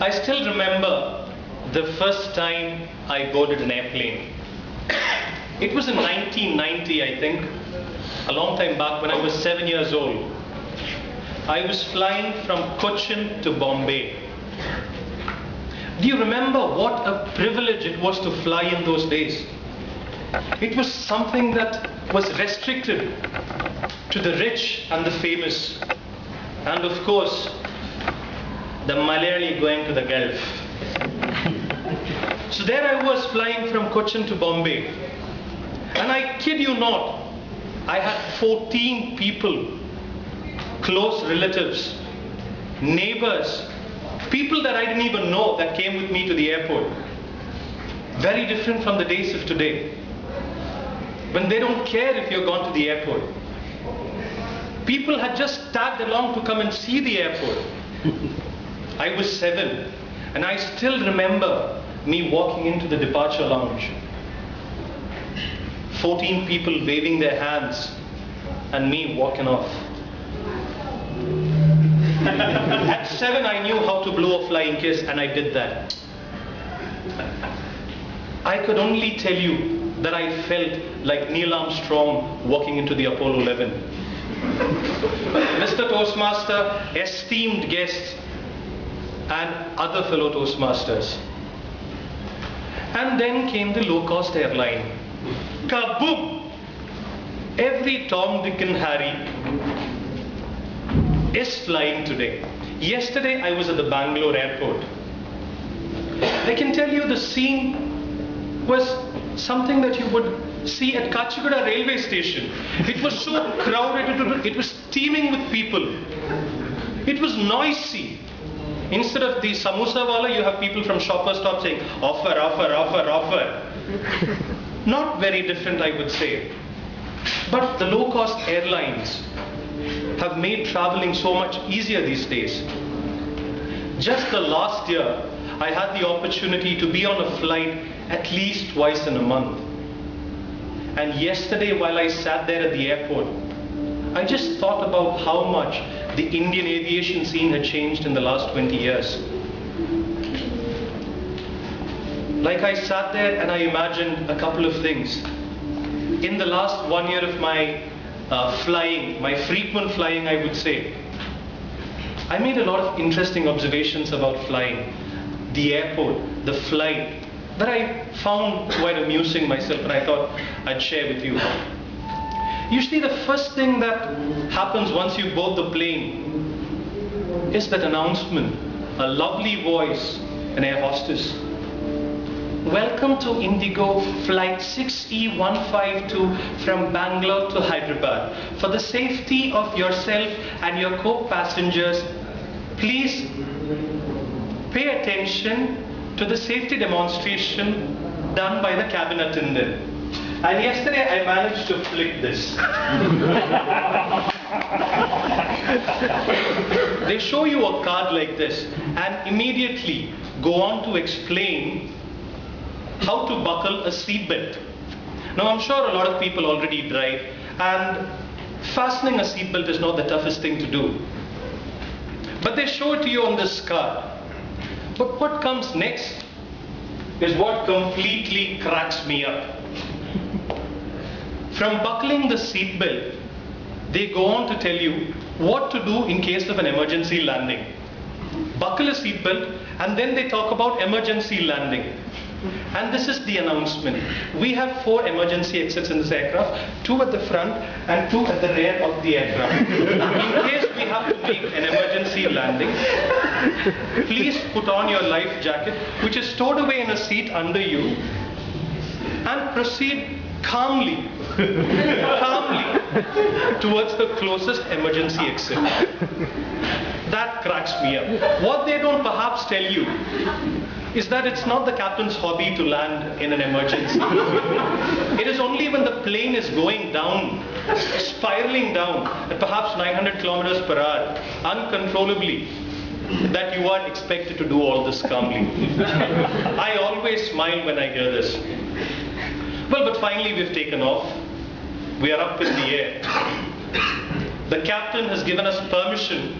I still remember the first time I boarded an airplane. It was in 1990, I think, a long time back when I was 7 years old. I was flying from Cochin to Bombay. Do you remember what a privilege it was to fly in those days? It was something that was restricted to the rich and the famous. And of course, the Malayali going to the Gulf. So there I was flying from Cochin to Bombay. And I kid you not, I had 14 people, close relatives, neighbors, people that I didn't even know that came with me to the airport. Very different from the days of today, when they don't care if you're gone to the airport. People had just tagged along to come and see the airport. I was 7, and I still remember me walking into the departure lounge. 14 people waving their hands, and me walking off. At 7, I knew how to blow a flying kiss, and I did that. I could only tell you that I felt like Neil Armstrong walking into the Apollo 11. Mr. Toastmaster, esteemed guests, and other fellow Toastmasters. And then came the low-cost airline. Kaboom! Every Tom, Dick and Harry is flying today. Yesterday I was at the Bangalore airport. I can tell you the scene was something that you would see at Kachigura railway station. It was so crowded, it was teeming with people. It was noisy. Instead of the samosa wala, you have people from Shoppers Stop saying, offer, offer, offer, offer. Not very different, I would say. But the low-cost airlines have made traveling so much easier these days. Just the last year, I had the opportunity to be on a flight at least twice in a month. And yesterday, while I sat there at the airport, I just thought about how much the Indian aviation scene had changed in the last 20 years. Like I sat there and I imagined a couple of things. In the last 1 year of my flying, my frequent flying, I would say, I made a lot of interesting observations about flying. The airport, the flight, that I found quite amusing myself, and I thought I'd share with you. Usually the first thing that happens once you board the plane is that announcement, a lovely voice, an air hostess. Welcome to Indigo flight 6E152 from Bangalore to Hyderabad. For the safety of yourself and your co-passengers, please pay attention to the safety demonstration done by the cabin attendant. And yesterday I managed to flick this. They show you a card like this and immediately go on to explain how to buckle a seatbelt. Now I'm sure a lot of people already drive, and fastening a seatbelt is not the toughest thing to do. But they show it to you on this card. But what comes next is what completely cracks me up. From buckling the seatbelt, they go on to tell you what to do in case of an emergency landing. Buckle a seatbelt, and then they talk about emergency landing. And this is the announcement. We have 4 emergency exits in this aircraft, 2 at the front and 2 at the rear of the aircraft. In case we have to make an emergency landing, please put on your life jacket, which is stored away in a seat under you, and proceed calmly towards the closest emergency exit. That cracks me up. What they don't perhaps tell you is that it's not the captain's hobby to land in an emergency. It is only when the plane is going down, spiraling down at perhaps 900 kilometers per hour, uncontrollably, that you are expected to do all this calmly. I always smile when I hear this. Well, but finally we've taken off. We are up in the air. The captain has given us permission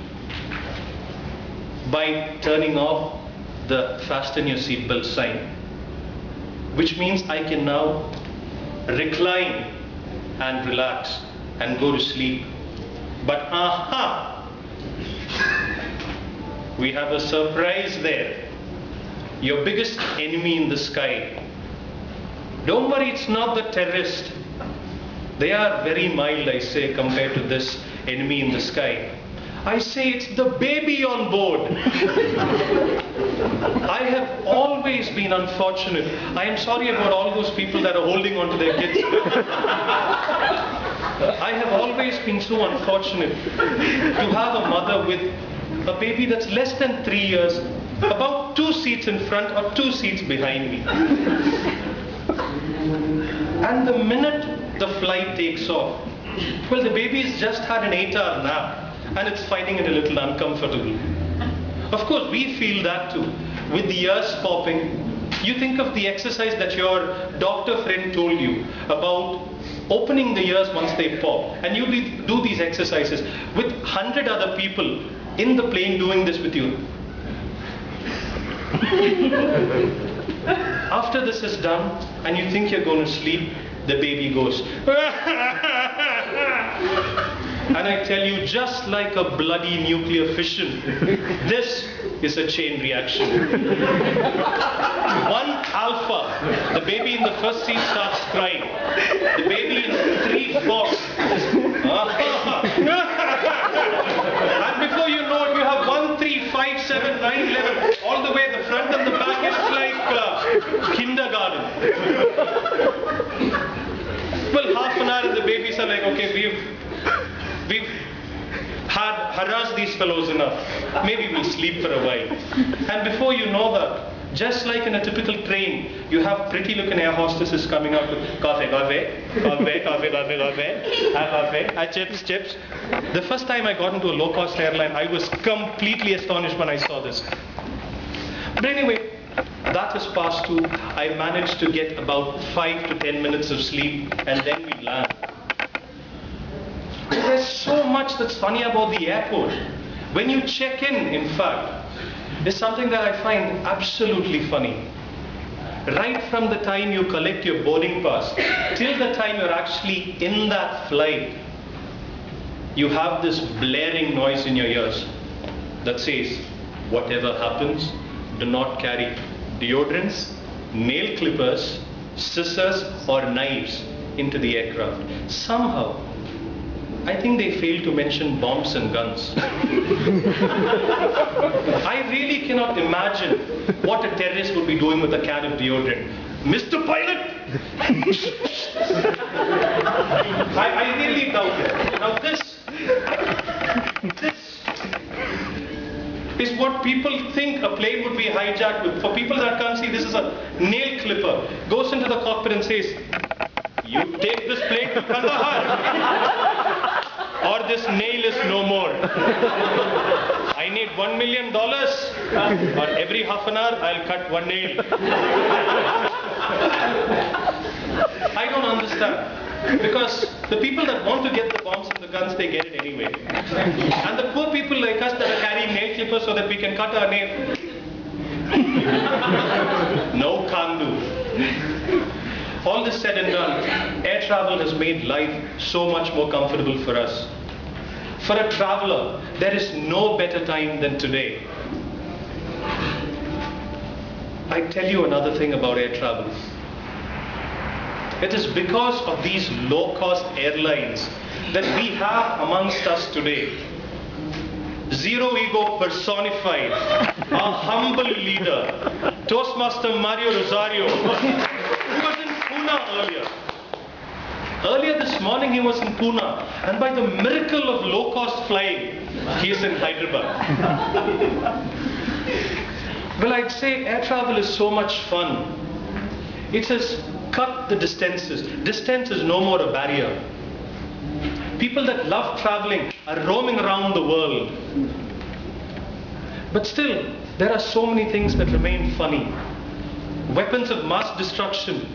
by turning off the fasten your seatbelt sign, which means I can now recline and relax and go to sleep. But we have a surprise there. Your biggest enemy in the sky. Don't worry, it's not the terrorist. They are very mild, I say, compared to this enemy in the sky. I say it's the baby on board. I have always been unfortunate. I am sorry about all those people that are holding on to their kids. I have always been so unfortunate to have a mother with a baby that's less than 3 years, about 2 seats in front or 2 seats behind me. And the minute the flight takes off, well, the baby's just had an 8-hour nap and it's finding it a little uncomfortable. Of course, we feel that too. With the ears popping, you think of the exercise that your doctor friend told you about opening the ears once they pop. And you do these exercises with 100 other people in the plane doing this with you. After this is done and you think you're going to sleep, the baby goes. And I tell you, just like a bloody nuclear fission, this is a chain reaction. One alpha, the baby in the first seat starts crying. The baby in 3/4. And before you know it, you have 1, 3, 5, 7, 9, 11. All the way the front and the back is like kindergarten. Well, half an hour and the babies are like, okay, we've harassed these fellows enough. Maybe we'll sleep for a while. And before you know that, just like in a typical train, you have pretty looking air hostesses coming up with coffee, chips, chips. The first time I got into a low-cost airline, I was completely astonished when I saw this. But anyway, that is past 2. I managed to get about 5 to 10 minutes of sleep and then we land. There's so much that's funny about the airport. When you check in fact, is something that I find absolutely funny. Right from the time you collect your boarding pass till the time you're actually in that flight, you have this blaring noise in your ears that says, whatever happens, do not carry deodorants, nail clippers, scissors or knives into the aircraft. Somehow, I think they failed to mention bombs and guns. I really cannot imagine what a terrorist would be doing with a can of deodorant. Mr. Pilot! I really doubt it. Now this is what people think a plane would be hijacked with. For people that can't see, this is a nail clipper. Goes into the cockpit and says, you take this plane to Kandahar, or this nail is no more. I need $1 million, or every half an hour I'll cut 1 nail. I don't understand. Because the people that want to get the bombs and the guns, they get it anyway. And the poor people like us that are carrying nail clippers so that we can cut our nail. No can do. All this said and done, air travel has made life so much more comfortable for us. For a traveler, there is no better time than today. I tell you another thing about air travel. It is because of these low-cost airlines that we have amongst us today Zero Ego personified, our humble leader, Toastmaster Mario Rosario, who was in Pune earlier. Earlier this morning he was in Pune, and by the miracle of low-cost flying, he is in Hyderabad. Well, I'd say air travel is so much fun. It has cut the distances. Distance is no more a barrier. People that love traveling are roaming around the world. But still, there are so many things that remain funny. Weapons of mass destruction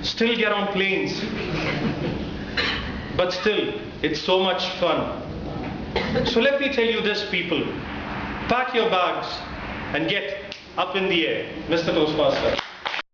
still get on planes. But still, it's so much fun. So let me tell you this, people. Pack your bags. and get up in the air. Mr. Toastmaster.